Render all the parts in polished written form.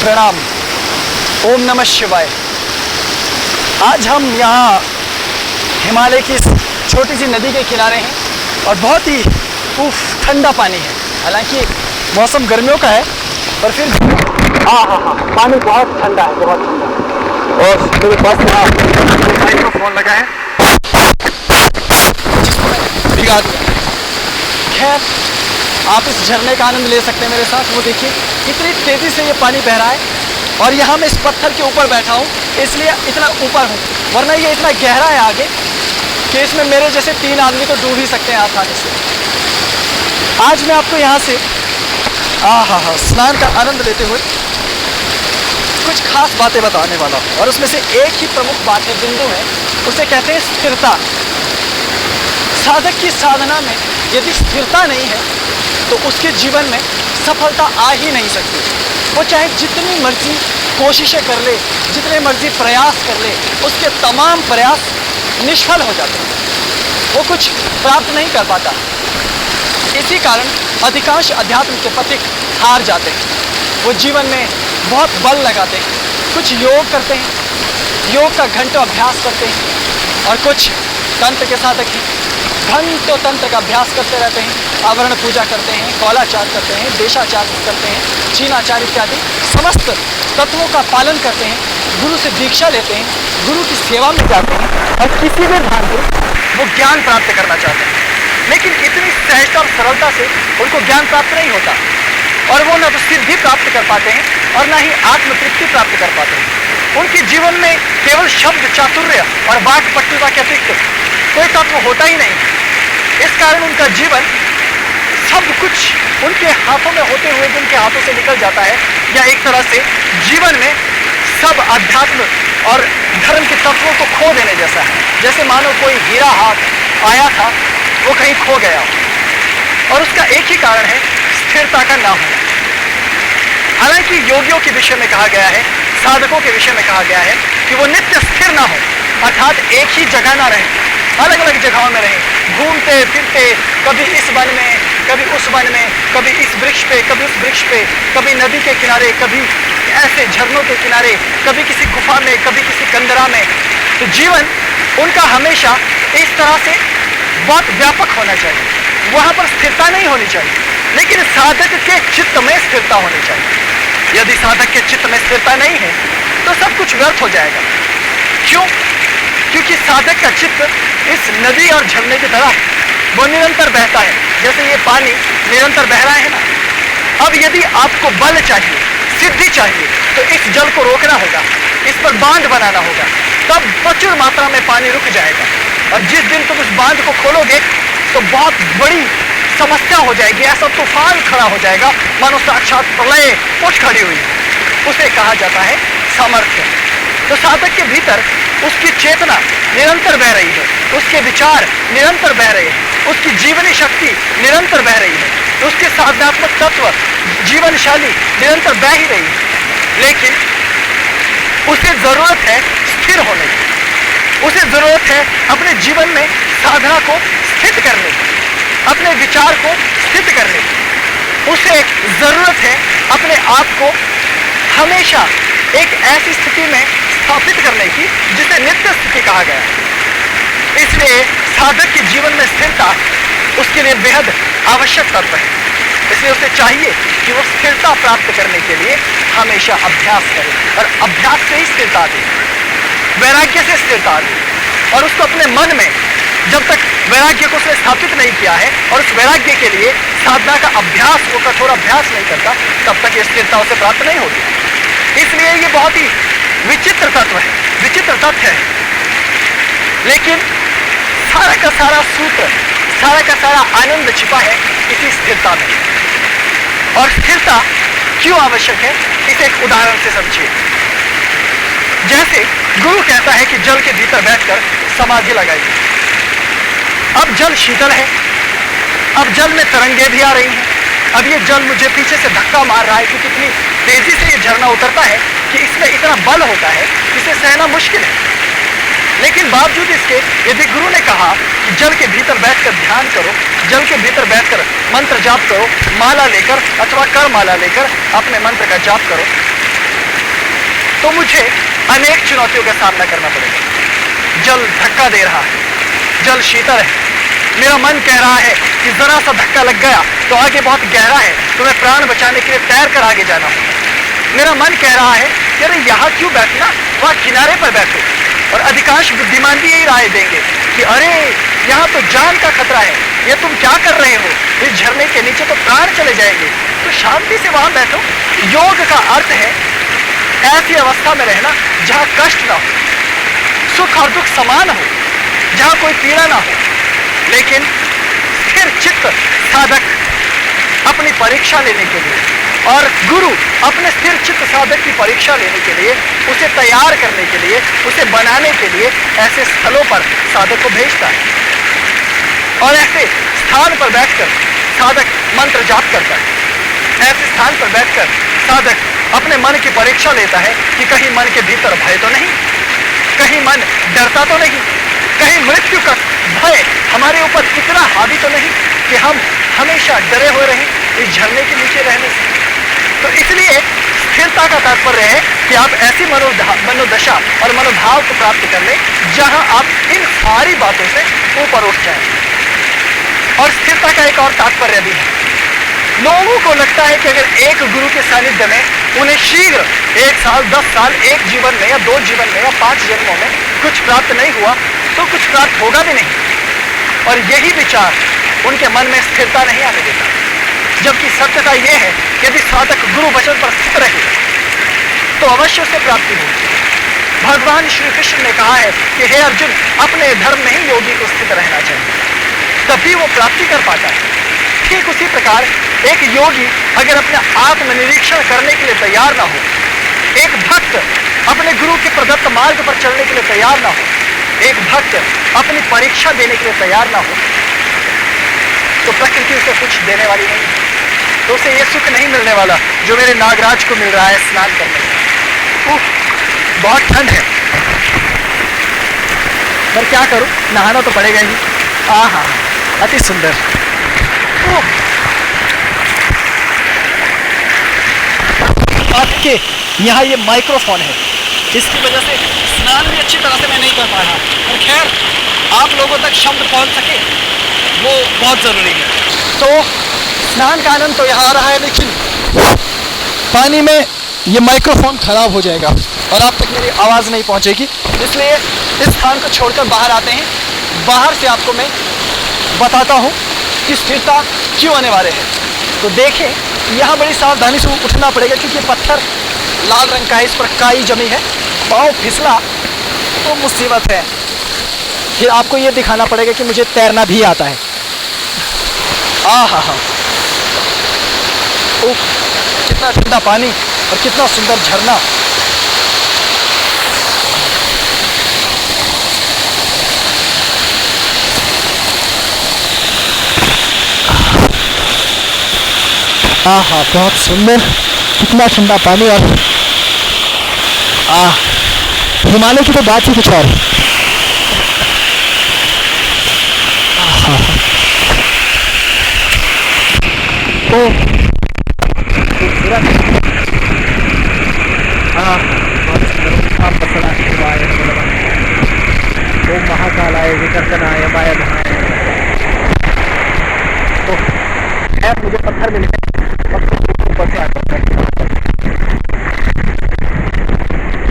प्रणाम। ओम नमः शिवाय। आज हम यहाँ हिमालय की छोटी सी नदी के किनारे हैं और बहुत ही ठंडा पानी है। हालांकि मौसम गर्मियों का है पर फिर पानी बहुत ठंडा है, बहुत ठंडा। और मेरे पास यहाँ माइक्रोफोन लगा है जिसको मैंने भिगा दिया। खैर, आप इस झरने का आनंद ले सकते हैं मेरे साथ। वो देखिए कितनी तेज़ी से ये पानी बह रहा है और यहाँ मैं इस पत्थर के ऊपर बैठा हूँ, इसलिए इतना ऊपर हूँ, वरना ये इतना गहरा है आगे कि इसमें मेरे जैसे 3 आदमी तो डूब ही सकते हैं आसानी से। आज मैं आपको यहाँ से स्नान का आनंद लेते हुए कुछ खास बातें बताने वाला हूँ और उसमें से एक ही प्रमुख बात है, बिंदु है, उसे कहते हैं स्थिरता। साधक की साधना में यदि स्थिरता नहीं है तो उसके जीवन में सफलता आ ही नहीं सकती। वो चाहे जितनी मर्जी कोशिशें कर ले, जितने मर्जी प्रयास कर ले, उसके तमाम प्रयास निष्फल हो जाते हैं। वो कुछ प्राप्त नहीं कर पाता। इसी कारण अधिकांश अध्यात्म के पथिक हार जाते हैं। वो जीवन में बहुत बल लगाते हैं, कुछ योग करते हैं, योग का घंटों अभ्यास करते हैं, और कुछ तंत्र के साधक हैं, घंटों तंत्र का अभ्यास करते रहते हैं, आवरण पूजा करते हैं, कौलाचार करते हैं, देशाचार करते हैं, चीनाचार इत्यादि समस्त तत्वों का पालन करते हैं, गुरु से दीक्षा लेते हैं, गुरु की सेवा में जाते हैं और किसी भी ढंग से वो ज्ञान प्राप्त करना चाहते हैं। लेकिन इतनी सहजता और सरलता से उनको ज्ञान प्राप्त नहीं होता और वो न तो सिद्धि प्राप्त कर पाते हैं और न ही आत्मतृप्ति प्राप्त कर पाते हैं। उनके जीवन में केवल शब्द चातुर्य और वाक् पटुता के अतिरिक्त कोई तत्व होता ही नहीं। इस कारण उनका जीवन सब कुछ उनके हाथों में होते हुए भी उनके हाथों से निकल जाता है, या एक तरह से जीवन में सब अध्यात्म और धर्म के तत्वों को खो देने जैसा है। जैसे मानो कोई हीरा हाथ आया था, वो कहीं खो गया और उसका एक ही कारण है, स्थिरता का ना होना। हालांकि योगियों के विषय में कहा गया है, साधकों के विषय में कहा गया है कि वो नित्य स्थिर ना हो, अर्थात एक ही जगह ना रहे, अलग अलग जगहों में रहें, घूमते फिरते, कभी इस वन में, कभी उस वन में, कभी इस वृक्ष पे, कभी उस वृक्ष पे, कभी नदी के किनारे, कभी ऐसे झरनों के किनारे, कभी किसी गुफा में, कभी किसी कंदरा में। तो जीवन उनका हमेशा इस तरह से बहुत व्यापक होना चाहिए, वहाँ पर स्थिरता नहीं होनी चाहिए। लेकिन साधक के चित्त में स्थिरता होनी चाहिए। यदि साधक के चित्त में स्थिरता नहीं है तो सब कुछ व्यर्थ हो जाएगा। क्यों? क्योंकि साधक का चित्त इस नदी और झरने की तरह वो निरंतर बहता है, जैसे ये पानी निरंतर बह रहा है ना। अब यदि आपको बल चाहिए, सिद्धि चाहिए, तो इस जल को रोकना होगा, इस पर बांध बनाना होगा, तब प्रचुर मात्रा में पानी रुक जाएगा। और जिस दिन तुम उस बांध को खोलोगे तो बहुत बड़ी समस्या हो जाएगी, ऐसा तूफान खड़ा हो जाएगा मानो साक्षात प्रलय उठ खड़ी हुई। उसे कहा जाता है सामर्थ्य। तो साधक के भीतर उसकी चेतना निरंतर बह रही है, उसके विचार निरंतर बह रहे हैं, उसकी जीवनी शक्ति निरंतर बह रही है, उसके साधनात्मक तत्व जीवनशाली निरंतर बह ही रही है। लेकिन उसे जरूरत है स्थिर होने की, उसे जरूरत है अपने जीवन में साधना को स्थित करने की, अपने विचार को स्थित करने की। उसे जरूरत है अपने आप को हमेशा एक ऐसी स्थिति में स्थापित करने की जिसे नित्य स्थिति कहा गया है। इसलिए साधक के जीवन में स्थिरता उसके लिए बेहद आवश्यक तत्व है। इसलिए उसे चाहिए कि वो स्थिरता प्राप्त करने के लिए हमेशा अभ्यास करे, और अभ्यास से ही स्थिरता आती है, वैराग्य से स्थिरता आती है। और उसको अपने मन में जब तक वैराग्य को उसने स्थापित नहीं किया है और उस वैराग्य के लिए साधना का अभ्यास, वो कठोर अभ्यास नहीं करता, तब तक ये स्थिरता उसे प्राप्त नहीं होती। इसलिए ये बहुत ही विचित्र तत्व है, विचित्र तथ्य है। लेकिन सारा का सारा सूत्र, सारा का सारा आनंद छिपा है इसी स्थिरता में। और स्थिरता क्यों आवश्यक है, इसे एक उदाहरण से समझिए। जैसे गुरु कहता है कि जल के भीतर बैठकर समाधि लगाइए। अब जल शीतल है, अब जल में तरंगे भी आ रही हैं, अब ये जल मुझे पीछे से धक्का मार रहा है क्योंकि इतनी तेजी से ये झरना उतरता है कि इसमें इतना बल होता है, इसे सहना मुश्किल है। लेकिन बावजूद इसके यदि गुरु ने कहा कि जल के भीतर बैठकर ध्यान करो, जल के भीतर बैठकर मंत्र जाप करो, माला लेकर अथवा कर माला लेकर अपने मंत्र का जाप करो, तो मुझे अनेक चुनौतियों का सामना करना पड़ेगा। जल धक्का दे रहा है, जल शीतल है, मेरा मन कह रहा है कि जरा सा धक्का लग गया तो आगे बहुत गहरा है, तो मैं प्राण बचाने के लिए तैर कर आगे जाना होगा। मेरा मन कह रहा है कि अरे यहाँ क्यों बैठना, वहाँ किनारे पर बैठो। और अधिकांश बुद्धिमान भी यही राय देंगे कि अरे यहाँ तो जान का खतरा है, ये तुम क्या कर रहे हो, इस झरने के नीचे तो प्राण चले जाएंगे, तो शांति से वहाँ बैठो। योग का अर्थ है ऐसी अवस्था में रहना जहाँ कष्ट ना हो, सुख और दुख समान हो, जहाँ कोई पीड़ा ना हो, लेकिन स्थिर चित्त साधक अपनी परीक्षा लेने के लिए और गुरु अपने स्थिर चित्त साधक की परीक्षा लेने के लिए, उसे तैयार करने के लिए, उसे बनाने के लिए ऐसे स्थलों पर साधक को भेजता है। और ऐसे स्थान पर बैठकर साधक मंत्र जाप करता है। ऐसे स्थान पर बैठकर साधक अपने मन की परीक्षा लेता है कि कहीं मन के भीतर भय तो नहीं, कहीं मन डरता तो नहीं, कहीं मृत्यु का भय हमारे ऊपर इतना हावी तो नहीं कि हम हमेशा डरे हुए रहें इस झरने के नीचे रहने से। तो इसलिए स्थिरता का तात्पर्य है कि आप ऐसी मनोदशा और मनोभाव को प्राप्त कर लें जहां आप इन सारी बातों से ऊपर उठ जाएं। और स्थिरता का एक और तात्पर्य भी है। लोगों को लगता है कि अगर एक गुरु के सानिध्य में उन्हें शीघ्र 1 साल, 10 साल, एक जीवन में या 2 जीवन में या 5 जन्मों में कुछ प्राप्त नहीं हुआ तो कुछ प्राप्त होगा भी नहीं। और यही विचार उनके मन में स्थिरता नहीं आने देता। जबकि सत्यता यह है कि यदि साधक गुरु वचन पर स्थित रहे तो अवश्य उसे प्राप्ति होगी। भगवान श्री कृष्ण ने कहा है कि हे अर्जुन, अपने धर्म में ही योगी को स्थित रहना चाहिए, तभी वो प्राप्ति कर पाता है। ठीक उसी प्रकार एक योगी अगर अपने आत्मनिरीक्षण करने के लिए तैयार ना हो, एक भक्त अपने गुरु के प्रदत्त मार्ग पर चलने के लिए तैयार ना हो, एक भक्त अपनी परीक्षा देने के लिए तैयार ना हो, तो प्रकृति उसे कुछ देने वाली नहीं, तो उसे ये सुख नहीं मिलने वाला जो मेरे नागराज को मिल रहा है स्नान करने से। बहुत ठंड है, पर क्या करूं, नहाना तो पड़ेगा ही। आहा, अति सुंदर। आपके यहाँ ये माइक्रोफोन है, इसकी वजह से स्नान भी अच्छी तरह से मैं नहीं कर पा रहा, और खैर आप लोगों तक शब्द पहुँच सके वो बहुत ज़रूरी है। तो स्नान का आनंद तो यहाँ आ रहा है, लेकिन पानी में ये माइक्रोफोन खराब हो जाएगा और आप तक मेरी आवाज़ नहीं पहुँचेगी, इसलिए इस स्थान को छोड़कर बाहर आते हैं। बाहर से आपको मैं बताता हूँ कि स्थिरता क्यों आने वाले हैं। तो देखें, यहाँ बड़ी सावधानी से उठना पड़ेगा क्योंकि पत्थर लाल रंग का है, इस पर काई जमी है, पाँव फिसला तो मुसीबत है। फिर आपको ये दिखाना पड़ेगा कि मुझे तैरना भी आता है। आहा, ओह, कितना ठंडा पानी और कितना सुंदर झरना। आहा, बहुत सुंदर, कितना ठंडा पानी। और हिमालय की तो बात ही कुछ और। ओम महाकालाय विकर्तनाय वायधनाय। तो खैर मुझे पत्थर मिले, ऊपर से आता है।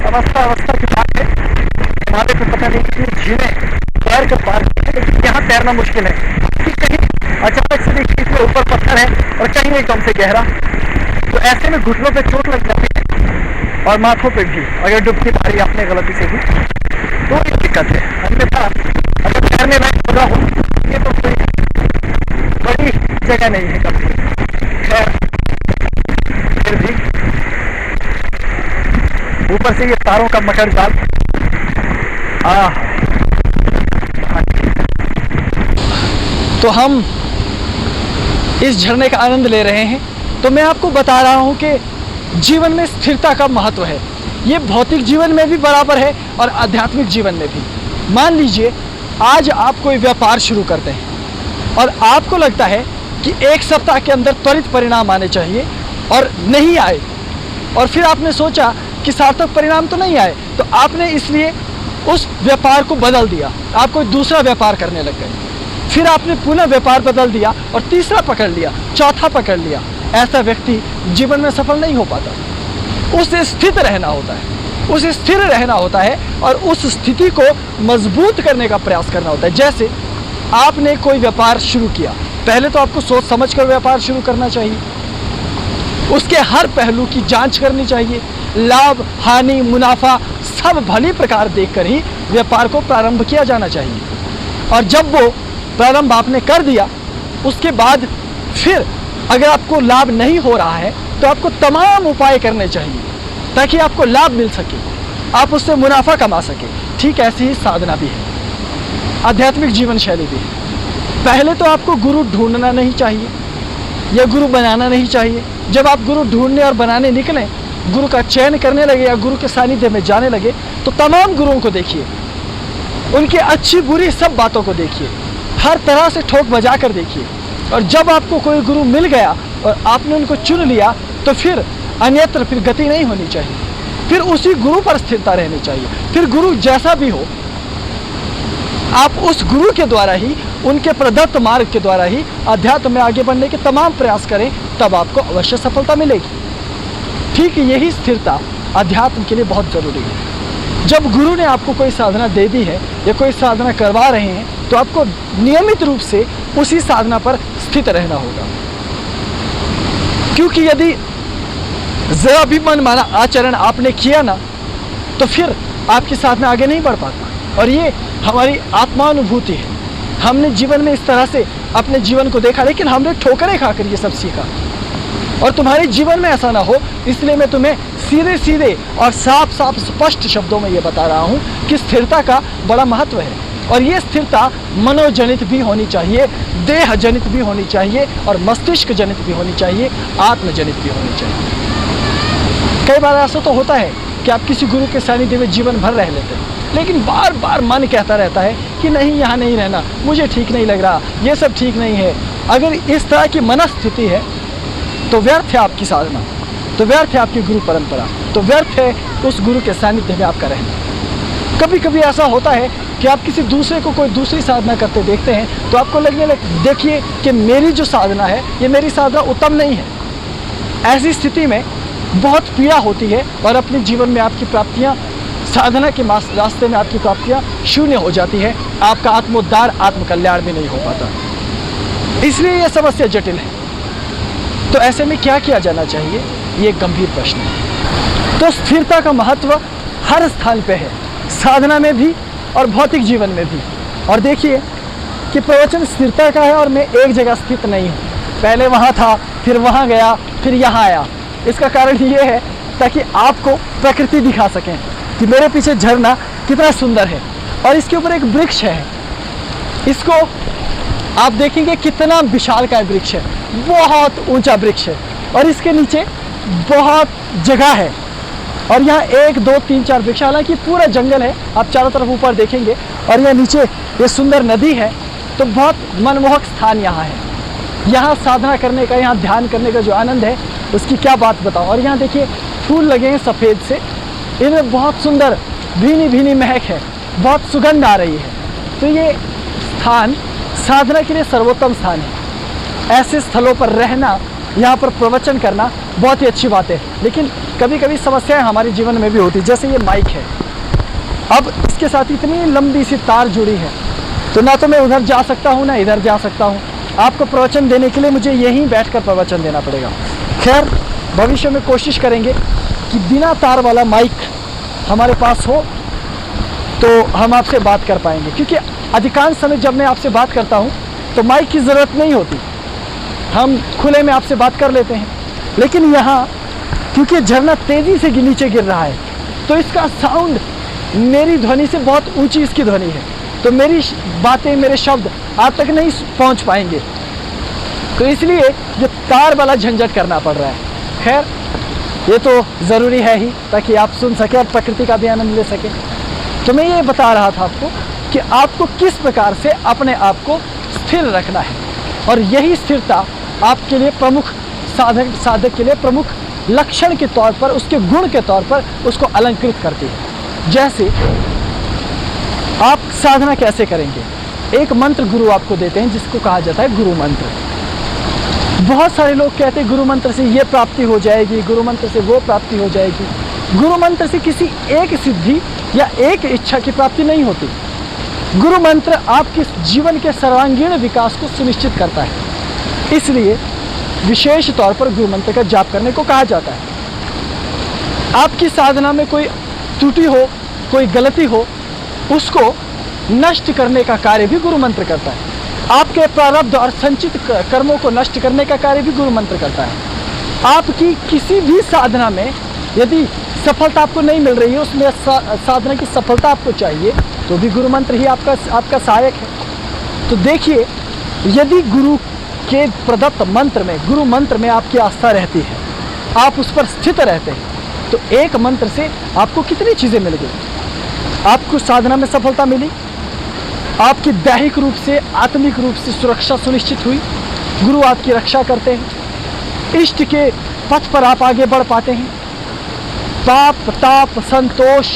अवस्था की बात है, हिमालय पे पता नहीं कितनी झीलें तैर कर पार की है, लेकिन यहाँ तैरना मुश्किल है कि कहीं अचानक से देखिए इसमें ऊपर पत्थर है और कहीं एकदम से गहरा, तो ऐसे में घुटनों पे चोट लग जाती है और माथों पे भी, अगर डुबकी मारी आपने गलती से भी तो एक दिक्कत है। अन्यथा अगर तैरने में जगह हो, ये तो कोई बड़ी जगह नहीं है कभी। खैर फिर भी ऊपर से ये तारों का मकर जाल। तो हम इस झरने का आनंद ले रहे हैं। तो मैं आपको बता रहा हूँ कि जीवन में स्थिरता का महत्व है। ये भौतिक जीवन में भी बराबर है और आध्यात्मिक जीवन में भी। मान लीजिए आज आप कोई व्यापार शुरू करते हैं और आपको लगता है कि 1 सप्ताह के अंदर त्वरित परिणाम आने चाहिए और नहीं आए, और फिर आपने सोचा कि सार्थक परिणाम तो नहीं आए, तो आपने इसलिए उस व्यापार को बदल दिया, आप कोई दूसरा व्यापार करने लग गए। फिर आपने पुनः व्यापार बदल दिया और तीसरा पकड़ लिया, चौथा पकड़ लिया। ऐसा व्यक्ति जीवन में सफल नहीं हो पाता। उसे स्थित रहना होता है, उसे स्थिर रहना होता है और उस स्थिति को मजबूत करने का प्रयास करना होता है। जैसे आपने कोई व्यापार शुरू किया, पहले तो आपको सोच समझ कर व्यापार शुरू करना चाहिए, उसके हर पहलू की जांच करनी चाहिए, लाभ हानि मुनाफा सब भली प्रकार देखकर ही व्यापार को प्रारंभ किया जाना चाहिए। और जब वो प्रारंभ आपने कर दिया, उसके बाद फिर अगर आपको लाभ नहीं हो रहा है तो आपको तमाम उपाय करने चाहिए ताकि आपको लाभ मिल सके, आप उससे मुनाफा कमा सके। ठीक ऐसी ही साधना भी है, आध्यात्मिक जीवन शैली भी है। पहले तो आपको गुरु ढूंढना नहीं चाहिए या गुरु बनाना नहीं चाहिए। जब आप गुरु ढूंढने और बनाने निकलें, गुरु का चयन करने लगे या गुरु के सानिध्य में जाने लगे, तो तमाम गुरुओं को देखिए, उनकी अच्छी बुरी सब बातों को देखिए, हर तरह से ठोक बजा कर देखिए। और जब आपको कोई गुरु मिल गया और आपने उनको चुन लिया, तो फिर अन्यत्र फिर गति नहीं होनी चाहिए, फिर उसी गुरु पर स्थिरता रहनी चाहिए। फिर गुरु जैसा भी हो, आप उस गुरु के द्वारा ही, उनके प्रदत्त मार्ग के द्वारा ही अध्यात्म में आगे बढ़ने के तमाम प्रयास करें, तब आपको अवश्य सफलता मिलेगी। ठीक यही स्थिरता अध्यात्म के लिए बहुत ज़रूरी है। जब गुरु ने आपको कोई साधना दे दी है या कोई साधना करवा रहे हैं, तो आपको नियमित रूप से उसी साधना पर स्थित रहना होगा, क्योंकि यदि जरा भी मन माना आचरण आपने किया ना, तो फिर आपकी साधना आगे नहीं बढ़ पाता। और ये हमारी आत्मानुभूति है। हमने जीवन में इस तरह से अपने जीवन को देखा, लेकिन हमने ठोकरें खाकर ये सब सीखा। और तुम्हारे जीवन में ऐसा ना हो, इसलिए मैं तुम्हें सीधे सीधे और साफ साफ स्पष्ट शब्दों में ये बता रहा हूँ कि स्थिरता का बड़ा महत्व है। और ये स्थिरता मनोजनित भी होनी चाहिए, देह जनित भी होनी चाहिए और मस्तिष्क जनित भी होनी चाहिए, आत्मजनित भी होनी चाहिए। कई बार ऐसा तो होता है कि आप किसी गुरु के सानिध्य में जीवन भर रह लेते हैं, लेकिन बार बार मन कहता रहता है कि नहीं, यहाँ नहीं रहना, मुझे ठीक नहीं लग रहा, ये सब ठीक नहीं है। अगर इस तरह की मनस्थिति है तो व्यर्थ है आपकी साधना, तो व्यर्थ है आपकी गुरु परंपरा, तो व्यर्थ है उस गुरु के सानिध्य में आपका रहना। कभी कभी ऐसा होता है कि आप किसी दूसरे को कोई दूसरी साधना करते देखते हैं, तो आपको लगने देखिए कि मेरी जो साधना है, ये मेरी साधना उत्तम नहीं है। ऐसी स्थिति में बहुत पीड़ा होती है और अपने जीवन में आपकी प्राप्तियाँ, साधना के रास्ते में आपकी प्राप्तियाँ शून्य हो जाती है, आपका आत्मोद्धार आत्मकल्याण भी नहीं हो पाता। इसलिए यह समस्या जटिल है। तो ऐसे में क्या किया जाना चाहिए, ये एक गंभीर प्रश्न है। तो स्थिरता का महत्व हर स्थान पे है, साधना में भी और भौतिक जीवन में भी। और देखिए कि प्रवचन स्थिरता का है और मैं एक जगह स्थित नहीं हूँ, पहले वहाँ था, फिर वहाँ गया, फिर यहाँ आया। इसका कारण ये है ताकि आपको प्रकृति दिखा सकें कि मेरे पीछे झरना कितना सुंदर है और इसके ऊपर एक वृक्ष है, इसको आप देखेंगे कितना विशालकाय वृक्ष है, बहुत ऊंचा वृक्ष है और इसके नीचे बहुत जगह है और यहाँ 1 2 3 4 वृक्ष, हालांकि पूरा जंगल है, आप चारों तरफ ऊपर देखेंगे और यहाँ नीचे ये सुंदर नदी है। तो बहुत मनमोहक स्थान यहाँ है, यहाँ साधना करने का, यहाँ ध्यान करने का जो आनंद है उसकी क्या बात बताऊँ। और यहाँ देखिए फूल लगे हैं सफ़ेद से, इनमें बहुत सुंदर भीनी भीनी महक है, बहुत सुगंध आ रही है। तो ये स्थान साधना के लिए सर्वोत्तम स्थान है। ऐसे स्थलों पर रहना, यहाँ पर प्रवचन करना बहुत ही अच्छी बात है, लेकिन कभी कभी समस्याएं हमारे जीवन में भी होती है। जैसे ये माइक है, अब इसके साथ इतनी लंबी सी तार जुड़ी है, तो ना तो मैं उधर जा सकता हूँ ना इधर जा सकता हूँ। आपको प्रवचन देने के लिए मुझे यहीं बैठकर प्रवचन देना पड़ेगा। खैर, भविष्य में कोशिश करेंगे कि बिना तार वाला माइक हमारे पास हो तो हम आपसे बात कर पाएंगे, क्योंकि अधिकांश समय जब मैं आपसे बात करता हूँ तो माइक की ज़रूरत नहीं होती, हम खुले में आपसे बात कर लेते हैं। लेकिन यहाँ क्योंकि झरना तेज़ी से नीचे गिर रहा है, तो इसका साउंड मेरी ध्वनि से बहुत ऊंची इसकी ध्वनि है, तो मेरी बातें, मेरे शब्द आप तक नहीं पहुँच पाएंगे, तो इसलिए ये तार वाला झंझट करना पड़ रहा है। खैर, ये तो ज़रूरी है ही, ताकि आप सुन सकें और प्रकृति का भी आनंद ले सकें। तो मैं ये बता रहा था आपको कि आपको किस प्रकार से अपने आप को स्थिर रखना है, और यही स्थिरता आपके लिए प्रमुख साधक के लिए प्रमुख लक्षण के तौर पर, उसके गुण के तौर पर उसको अलंकृत करती है। जैसे आप साधना कैसे करेंगे, एक मंत्र गुरु आपको देते हैं जिसको कहा जाता है गुरु मंत्र। बहुत सारे लोग कहते हैं गुरु मंत्र से ये प्राप्ति हो जाएगी, गुरु मंत्र से वो प्राप्ति हो जाएगी। गुरु मंत्र से किसी एक सिद्धि या एक इच्छा की प्राप्ति नहीं होती। गुरु मंत्र आपके जीवन के सर्वांगीण विकास को सुनिश्चित करता है, इसलिए विशेष तौर पर गुरु मंत्र का जाप करने को कहा जाता है। आपकी साधना में कोई त्रुटि हो, कोई गलती हो, उसको नष्ट करने का कार्य भी गुरु मंत्र करता है। आपके प्रारब्ध और संचित कर्मों को नष्ट करने का कार्य भी गुरु मंत्र करता है। आपकी किसी भी साधना में यदि सफलता आपको नहीं मिल रही है, उसमें साधना की सफलता आपको चाहिए, तो भी गुरु मंत्र ही आपका सहायक है। तो देखिए, यदि गुरु के प्रदत्त मंत्र में, गुरु मंत्र में आपकी आस्था रहती है, आप उस पर स्थित रहते हैं, तो एक मंत्र से आपको कितनी चीज़ें मिल गई। आपको साधना में सफलता मिली, आपकी दैहिक रूप से, आत्मिक रूप से सुरक्षा सुनिश्चित हुई, गुरु आपकी रक्षा करते हैं, इष्ट के पथ पर आप आगे बढ़ पाते हैं, पाप ताप संतोष,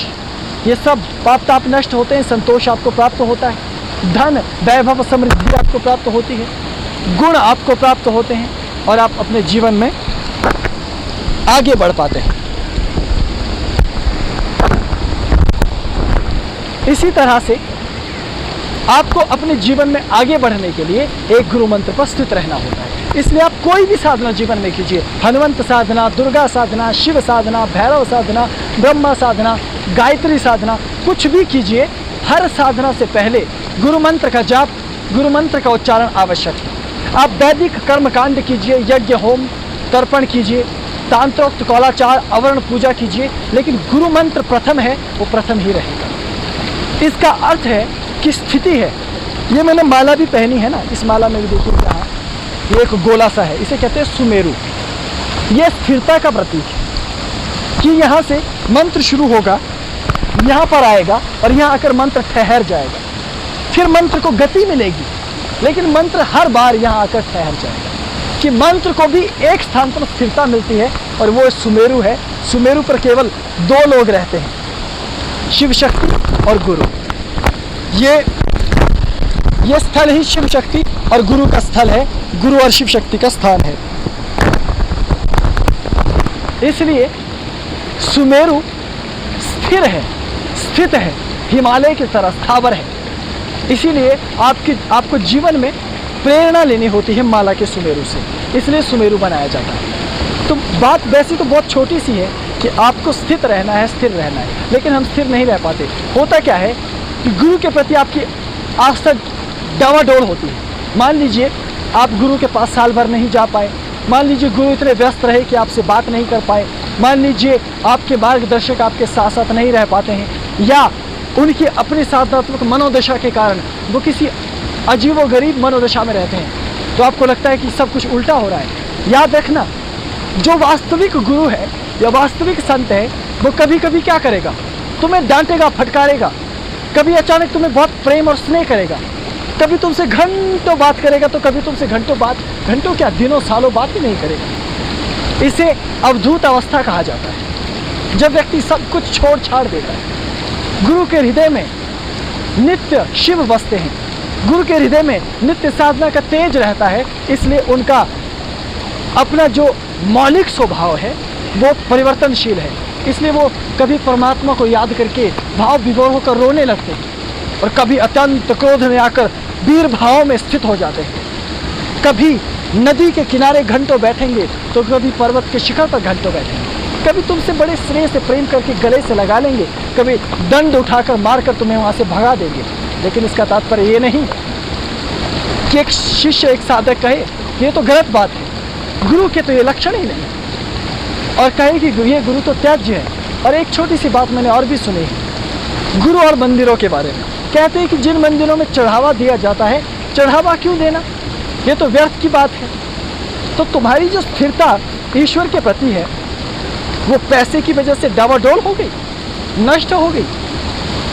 ये सब पाप ताप नष्ट होते हैं, संतोष आपको प्राप्त होता है, धन वैभव समृद्धि आपको प्राप्त होती है, गुण आपको प्राप्त होते हैं और आप अपने जीवन में आगे बढ़ पाते हैं। इसी तरह से आपको अपने जीवन में आगे बढ़ने के लिए एक गुरु मंत्र पर स्थित रहना होता है। इसलिए आप कोई भी साधना जीवन में कीजिए, हनुमंत साधना, दुर्गा साधना, शिव साधना, भैरव साधना, ब्रह्मा साधना, गायत्री साधना, कुछ भी कीजिए, हर साधना से पहले गुरु मंत्र का जाप, गुरु मंत्र का उच्चारण आवश्यक है। आप वैदिक कर्मकांड कीजिए, यज्ञ होम तर्पण कीजिए, तांत्रोक्त कौलाचार अवर्ण पूजा कीजिए, लेकिन गुरु मंत्र प्रथम है, वो प्रथम ही रहेगा। इसका अर्थ है कि स्थिति है। ये मैंने माला भी पहनी है ना, इस माला में भी देखिए यहाँ ये एक गोला सा है, इसे कहते हैं सुमेरु। ये स्थिरता का प्रतीक है कि यहाँ से मंत्र शुरू होगा, यहाँ पर आएगा और यहाँ आकर मंत्र ठहर जाएगा, फिर मंत्र को गति मिलेगी, लेकिन मंत्र हर बार यहाँ आकर ठहर जाएगा, कि मंत्र को भी एक स्थान पर स्थिरता मिलती है, और वो सुमेरु है। सुमेरु पर केवल दो लोग रहते हैं, शिव शक्ति और गुरु। ये स्थल ही शिव शक्ति और गुरु का स्थल है, गुरु और शिव शक्ति का स्थान है। इसलिए सुमेरु स्थिर है, स्थित है, हिमालय की तरह स्थावर है। इसीलिए आपको जीवन में प्रेरणा लेनी होती है माला के सुमेरु से, इसलिए सुमेरु बनाया जाता है। तो बात वैसे तो बहुत छोटी सी है कि आपको स्थित रहना है, स्थिर रहना है, लेकिन हम स्थिर नहीं रह पाते। होता क्या है कि गुरु के प्रति आपकी आस्था डावाडोल होती है। मान लीजिए आप गुरु के पास साल भर नहीं जा पाए, मान लीजिए गुरु इतने व्यस्त रहे कि आपसे बात नहीं कर पाए, मान लीजिए आपके मार्गदर्शक आपके साथ साथ नहीं रह पाते हैं, या उनकी अपनी साधनात्मक मनोदशा के कारण वो किसी अजीबोगरीब मनोदशा में रहते हैं, तो आपको लगता है कि सब कुछ उल्टा हो रहा है। याद रखना, जो वास्तविक गुरु है या वास्तविक संत है, वो कभी कभी क्या करेगा, तुम्हें डांटेगा, फटकारेगा, कभी अचानक तुम्हें बहुत प्रेम और स्नेह करेगा, कभी तुमसे घंटों बात करेगा, तो कभी तुमसे घंटों क्या, दिनों सालों बात ही नहीं करेगा। इसे अवधूत अवस्था कहा जाता है, जब व्यक्ति सब कुछ छोड़ छाड़ देता है। गुरु के हृदय में नित्य शिव बसते हैं, गुरु के हृदय में नित्य साधना का तेज रहता है, इसलिए उनका अपना जो मौलिक स्वभाव है वो परिवर्तनशील है। इसलिए वो कभी परमात्मा को याद करके भाव विभोर होकर रोने लगते हैं, और कभी अत्यंत क्रोध में आकर वीर भाव में स्थित हो जाते हैं। कभी नदी के किनारे घंटों बैठेंगे, तो कभी पर्वत के शिखर पर घंटों बैठेंगे, कभी तुमसे बड़े स्नेह से प्रेम करके गले से लगा लेंगे, कभी दंड उठाकर मारकर तुम्हें वहाँ से भगा देंगे। लेकिन इसका तात्पर्य ये नहीं कि एक शिष्य एक साधक कहे ये तो गलत बात है, गुरु के तो ये लक्षण ही नहीं, और कहे कि ये गुरु तो त्याज्य है। और एक छोटी सी बात मैंने और भी सुनी है गुरु और मंदिरों के बारे में। कहते हैं कि जिन मंदिरों में चढ़ावा दिया जाता है, चढ़ावा क्यों देना, ये तो व्यर्थ की बात है। तो तुम्हारी जो स्थिरता ईश्वर के प्रति है, वो पैसे की वजह से डावाडोल हो गई, नष्ट हो गई।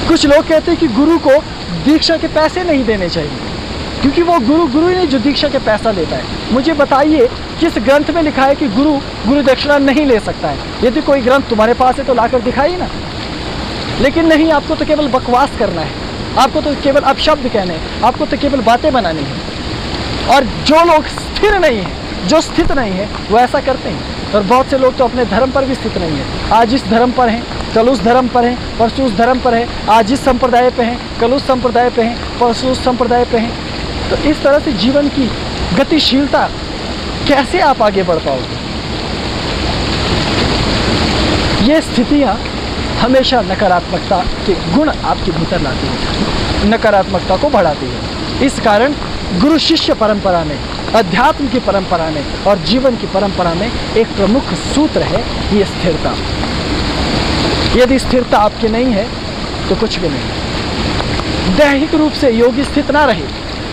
कुछ लोग कहते हैं कि गुरु को दीक्षा के पैसे नहीं देने चाहिए, क्योंकि वो गुरु ही नहीं जो दीक्षा के पैसा देता है। मुझे बताइए किस ग्रंथ में लिखा है कि गुरु दक्षिणा नहीं ले सकता है? यदि कोई ग्रंथ तुम्हारे पास है तो लाकर दिखाइए ना। लेकिन नहीं, आपको तो केवल बकवास करना है, आपको तो केवल अपशब्द कहने हैं, आपको तो केवल बातें बनानी है। और जो लोग स्थिर नहीं है, जो स्थित नहीं है, वो ऐसा करते हैं। और बहुत से लोग तो अपने धर्म पर भी स्थित नहीं है। आज इस धर्म पर हैं, कल उस धर्म पर हैं, परसों उस धर्म पर है। आज इस संप्रदाय पे हैं, कल उस संप्रदाय पे हैं, परसों उस संप्रदाय पे हैं। तो इस तरह से जीवन की गतिशीलता कैसे आप आगे बढ़ पाओगे? ये स्थितियाँ हमेशा नकारात्मकता के गुण आपके भीतर लाती है, नकारात्मकता को बढ़ाती है। इस कारण गुरु शिष्य परंपरा में, अध्यात्म की परंपरा में और जीवन की परंपरा में एक प्रमुख सूत्र है ये स्थिरता। यदि स्थिरता आपके नहीं है तो कुछ भी नहीं। दैहिक रूप से योगी स्थित ना रहे,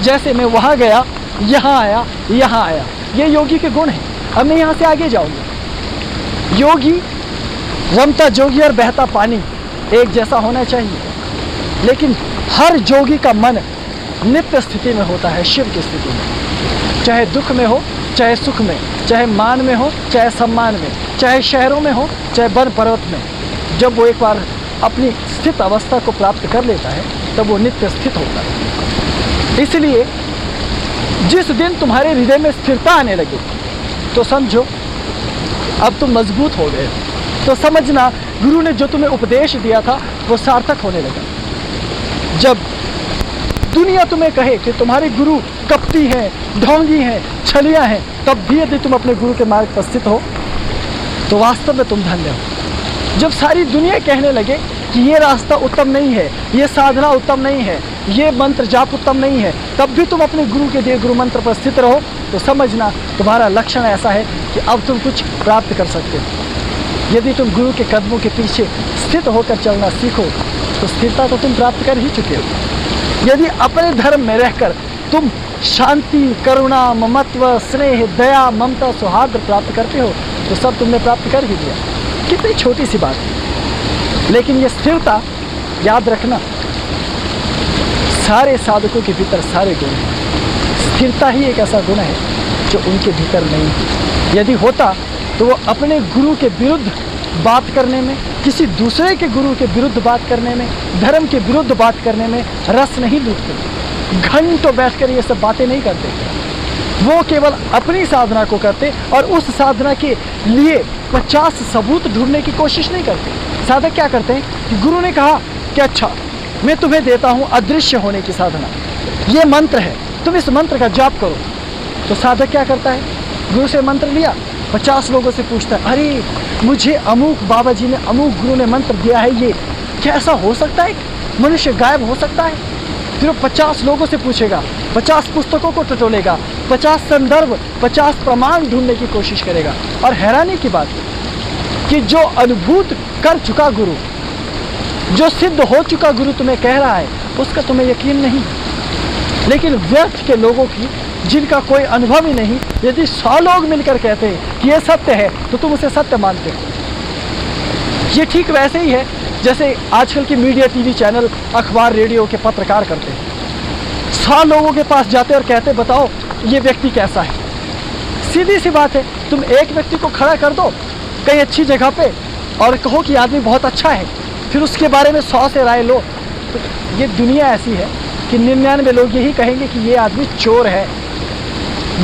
जैसे मैं वहाँ गया, यहाँ आया, यहाँ आया, ये योगी के गुण हैं। अब मैं यहाँ से आगे जाऊँगा। योगी, रमता जोगी और बहता पानी एक जैसा होना चाहिए, लेकिन हर जोगी का मन नित्य स्थिति में होता है, शिव की स्थिति में। चाहे दुख में हो, चाहे सुख में, चाहे मान में हो, चाहे सम्मान में, चाहे शहरों में हो, चाहे वन पर्वत में। जब वो एक बार अपनी स्थित अवस्था को प्राप्त कर लेता है तब वो नित्य स्थित होता है। इसलिए जिस दिन तुम्हारे हृदय में स्थिरता आने लगे तो समझो अब तुम मजबूत हो गए। तो समझना गुरु ने जो तुम्हें उपदेश दिया था वो सार्थक होने लगा। जब दुनिया तुम्हें कहे कि तुम्हारे गुरु कपटी हैं, ढोंगी हैं, छलिया हैं, तब भी यदि तुम अपने गुरु के मार्ग पर स्थित हो तो वास्तव में तुम धन्य हो। जब सारी दुनिया कहने लगे कि ये रास्ता उत्तम नहीं है, ये साधना उत्तम नहीं है, ये मंत्र जाप उत्तम नहीं है, तब भी तुम अपने गुरु के दिए गुरु मंत्र पर स्थित रहो तो समझना तुम्हारा लक्षण ऐसा है कि अब तुम कुछ प्राप्त कर सकते हो। यदि तुम गुरु के कदमों के पीछे स्थित होकर चलना सीखो तो स्थिरता तो तुम प्राप्त कर ही चुके हो। यदि अपने धर्म में रहकर तुम शांति, करुणा, ममत्व, स्नेह, दया, ममता, सौहार्द प्राप्त करते हो तो सब तुमने प्राप्त कर ही दिया। कितनी छोटी सी बात है, लेकिन ये स्थिरता याद रखना सारे साधकों के भीतर सारे गुण हैं। स्थिरता ही एक ऐसा गुण है जो उनके भीतर नहीं है। यदि होता तो वो अपने गुरु के विरुद्ध बात करने में, किसी दूसरे के गुरु के विरुद्ध बात करने में, धर्म के विरुद्ध बात करने में रस नहीं लूटते, घंटों बैठकर ये सब बातें नहीं करते। वो केवल अपनी साधना को करते और उस साधना के लिए 50 सबूत ढूंढने की कोशिश नहीं करते। साधक क्या करते हैं कि गुरु ने कहा कि अच्छा मैं तुम्हें देता हूँ अदृश्य होने की साधना, ये मंत्र है, तुम इस मंत्र का जाप करो। तो साधक क्या करता है, गुरु से मंत्र लिया, 50 लोगों से पूछता है, अरे मुझे अमुक बाबा जी ने, अमुक गुरु ने मंत्र दिया है, ये क्या ऐसा हो सकता है, मनुष्य गायब हो सकता है? फिर वो 50 लोगों से पूछेगा, 50 पुस्तकों को टटोलेगा, 50 संदर्भ, 50 प्रमाण ढूंढने की कोशिश करेगा। और हैरानी की बात कि जो अनुभूत कर चुका गुरु, जो सिद्ध हो चुका गुरु तुम्हें कह रहा है उसका तुम्हें यकीन नहीं। लेकिन व्यर्थ के लोगों की, जिनका कोई अनुभव ही नहीं, यदि 100 लोग मिलकर कहते हैं कि ये सत्य है तो तुम उसे सत्य मानते हो। ये ठीक वैसे ही है जैसे आजकल की मीडिया, टीवी चैनल, अखबार, रेडियो के पत्रकार करते हैं। 100 लोगों के पास जाते और कहते बताओ ये व्यक्ति कैसा है। सीधी सी बात है, तुम एक व्यक्ति को खड़ा कर दो कहीं अच्छी जगह पे और कहो कि आदमी बहुत अच्छा है, फिर उसके बारे में 100 से राय लो। तो ये दुनिया ऐसी है कि 99 लोग यही कहेंगे कि ये आदमी चोर है,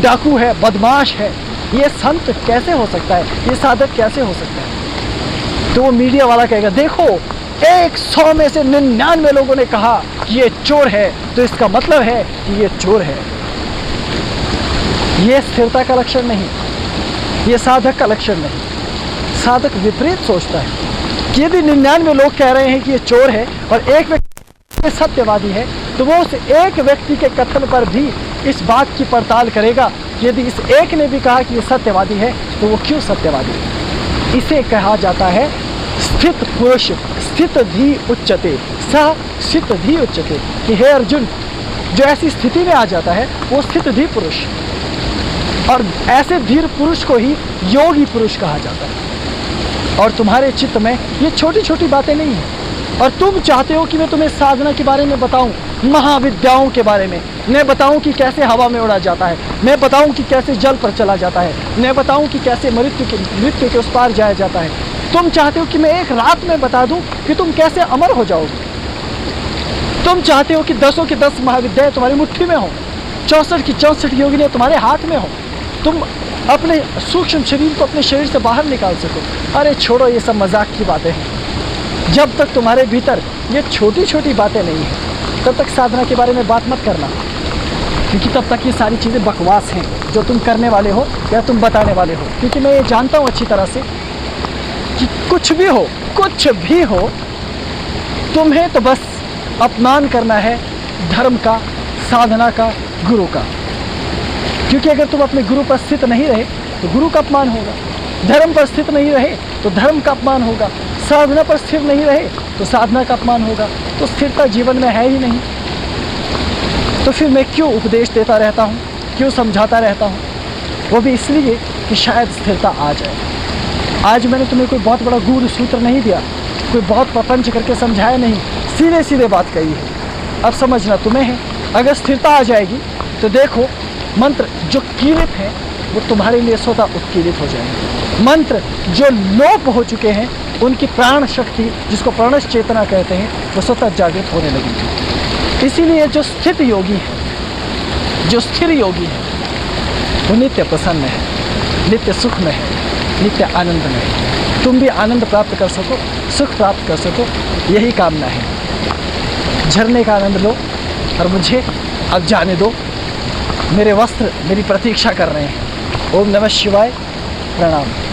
डाकू है, बदमाश है। ये संत कैसे हो सकता है, ये साधक कैसे हो सकता है? तो वो मीडिया वाला कहेगा देखो 100 में से 99 लोगों ने कहा कि ये चोर है तो इसका मतलब है कि ये चोर है। ये स्थिरता का लक्षण नहीं, ये साधक का लक्षण नहीं। साधक विपरीत सोचता है कि यदि 99 लोग कह रहे हैं कि ये चोर है और एक व्यक्ति सत्यवादी है तो वो उस एक व्यक्ति के कथन पर भी इस बात की पड़ताल करेगा कि यदि इस एक ने भी कहा कि ये सत्यवादी है तो वो क्यों सत्यवादी है। इसे कहा जाता है स्थित पुरुष, स्थित धी उच्चते, सह स्थित धी उच्चते। कि हे अर्जुन, जो ऐसी स्थिति में आ जाता है वो स्थित धी पुरुष, और ऐसे धीर पुरुष को ही योगी पुरुष कहा जाता है। और तुम्हारे चित्त में ये छोटी छोटी बातें नहीं है, और तुम चाहते हो कि मैं तुम्हें साधना के बारे में बताऊं, महाविद्याओं के बारे में। मैं बताऊं कि कैसे हवा में उड़ा जाता है, मैं बताऊं कि कैसे जल पर चला जाता है, मैं बताऊं कि कैसे मृत्यु के उस पार जाया जाता है। तुम चाहते हो कि मैं एक रात में बता दूं कि तुम कैसे अमर हो जाओगे। तुम चाहते हो कि 10 की 10 महाविद्याएं तुम्हारी मुट्ठी में हो, 64 की 64 योगिनियां तुम्हारे हाथ में हो, तुम अपने सूक्ष्म शरीर को अपने शरीर से बाहर निकाल सको। अरे छोड़ो, ये सब मजाक की बातें हैं। जब तक तुम्हारे भीतर ये छोटी छोटी बातें नहीं हैं, तब तक साधना के बारे में बात मत करना, क्योंकि तब तक ये सारी चीज़ें बकवास हैं जो तुम करने वाले हो या तुम बताने वाले हो। क्योंकि मैं ये जानता हूँ अच्छी तरह से कि कुछ भी हो, तुम्हें तो बस अपमान करना है धर्म का, साधना का, गुरु का। क्योंकि अगर तुम अपने गुरु पर स्थित नहीं रहे तो गुरु का अपमान होगा, धर्म पर स्थित नहीं रहे तो धर्म का अपमान होगा, साधना पर स्थिर नहीं रहे तो साधना का अपमान होगा। तो स्थिरता जीवन में है ही नहीं, तो फिर मैं क्यों उपदेश देता रहता हूँ, क्यों समझाता रहता हूँ? वो भी इसलिए कि शायद स्थिरता आ जाए। आज मैंने तुम्हें कोई बहुत बड़ा गूढ़ सूत्र नहीं दिया, कोई बहुत प्रपंच करके समझाया नहीं, सीधे सीधे बात कही है। अब समझना तुम्हें है। अगर स्थिरता आ जाएगी तो देखो, मंत्र जो कीलित हैं वो तुम्हारे लिए स्वतः उत्कीलित हो जाएंगे। मंत्र जो लोप हो चुके हैं, उनकी प्राण शक्ति, जिसको प्राणश चेतना कहते हैं, वो स्वतः जागृत होने लगेगी। इसीलिए जो स्थित योगी है, जो स्थिर योगी है, वो नित्य प्रसन्न है, नित्य सुख में है, नित्य आनंद में है। तुम भी आनंद प्राप्त कर सको, सुख प्राप्त कर सको, यही कामना है। झरने का आनंद लो और मुझे अब जाने दो। मेरे वस्त्र मेरी प्रतीक्षा कर रहे हैं। ओम नमः शिवाय, प्रणाम।